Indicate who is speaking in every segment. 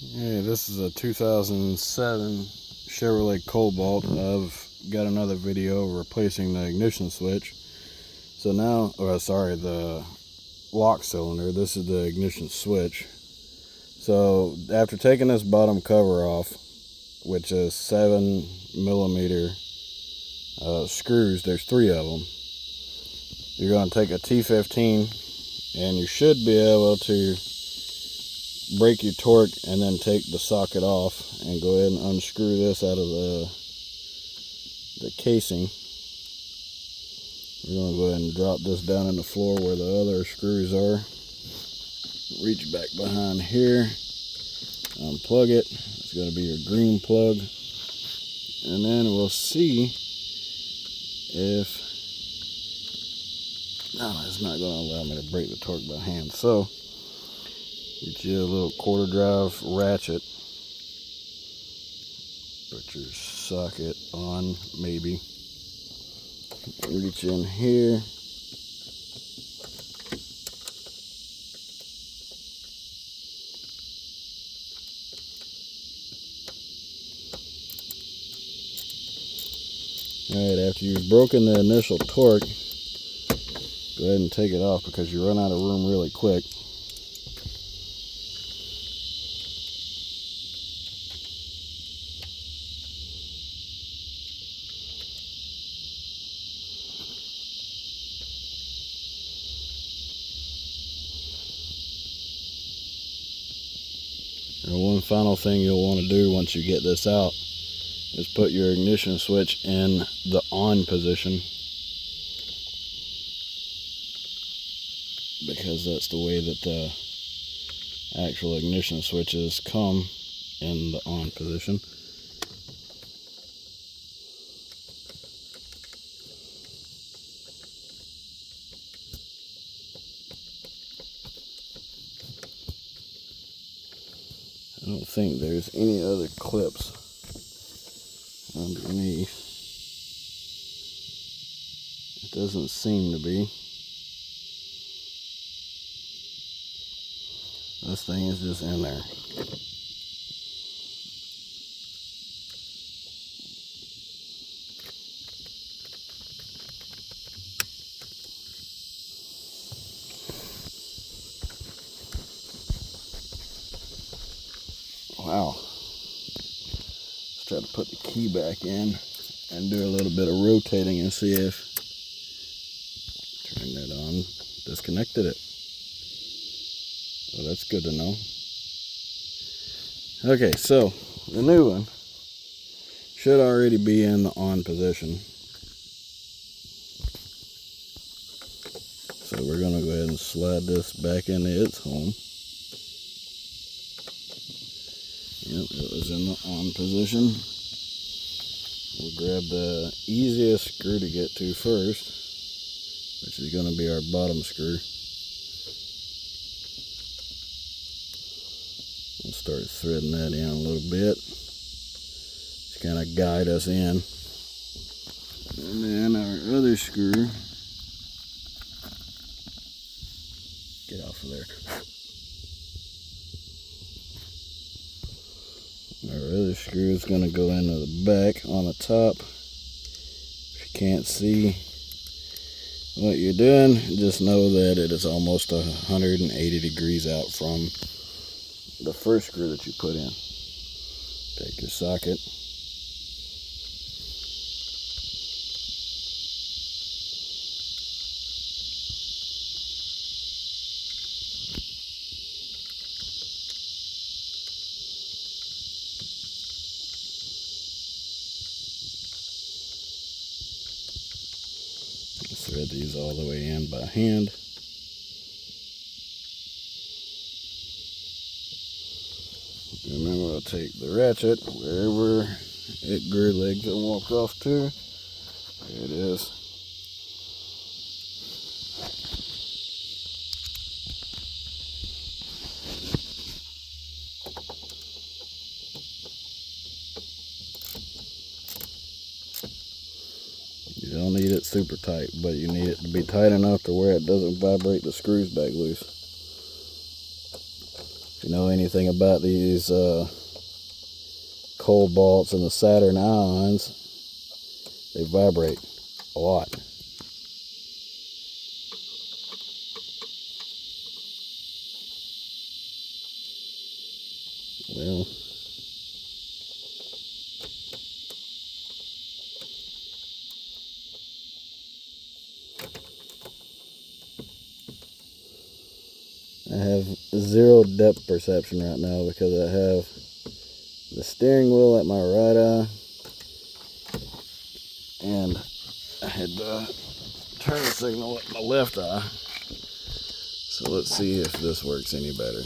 Speaker 1: Yeah, this is a 2007 Chevrolet Cobalt. I've got another video replacing the ignition switch. So now, the lock cylinder. This is the ignition switch. So after taking this bottom cover off, which is 7mm screws, there's 3 of them. You're going to take a T15 and you should be able to break your torque and then take the socket off and go ahead and unscrew this out of the casing. We're going to go ahead and drop this down in the floor where the other screws are. Reach back behind here, unplug it. It's going to be your green plug, and then we'll see if it's not going to allow me to break the torque by hand. So get you a little quarter drive ratchet, put your socket on, maybe reach in here, alright. After you've broken the initial torque, go ahead and take it off because you run out of room really quick. And one final thing you'll want to do once you get this out is put your ignition switch in the on position, because that's the way that the actual ignition switches come, in the on position. I don't think there's any other clips underneath. It doesn't seem to be. This thing is just in there. Wow. Let's try to put the key back in and do a little bit of rotating and see if, turn that on, disconnected it. Well, that's good to know. Okay, so the new one should already be in the on position. So we're going to go ahead and slide this back into its home. Yep, it was in the on position. We'll grab the easiest screw to get to first, which is going to be our bottom screw. We'll start threading that in a little bit to kind of guide us in. And then our other screw, get off of there. Our other screw is going to go into the back on the top. If you can't see what you're doing, just know that it is almost 180 degrees out from the first screw that you put in. Take your socket, thread these all the way in by hand. Remember, I'll take the ratchet wherever it grew legs and walk off to. There it is. You don't need it super tight, but you need it to be tight enough to where it doesn't vibrate the screws back loose. you know anything about these cobalts and the Saturn ions, they vibrate a lot. Well, I have zero depth perception right now because I have the steering wheel at my right eye, and I had the turn signal at my left eye. So let's see if this works any better.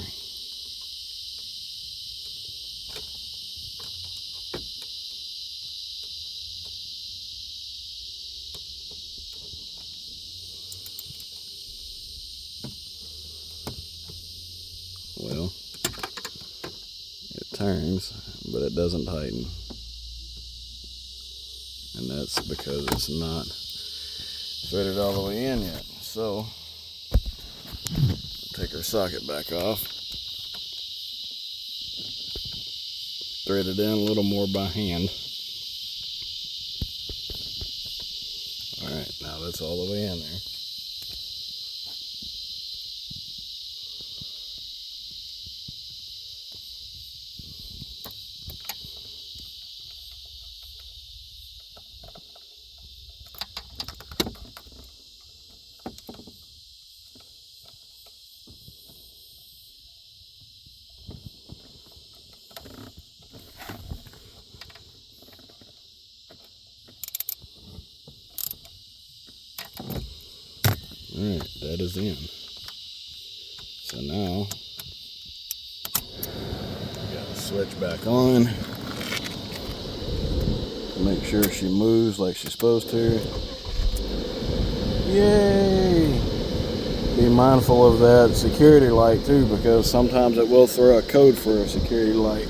Speaker 1: Well, it turns, but it doesn't tighten. And that's because it's not fitted all the way in yet. So, take our socket back off. Thread it in a little more by hand. Alright, now that's all the way in there. Alright, that is in. So now, got the switch back on. Make sure she moves like she's supposed to. Yay! Be mindful of that security light too, because sometimes it will throw a code for a security light.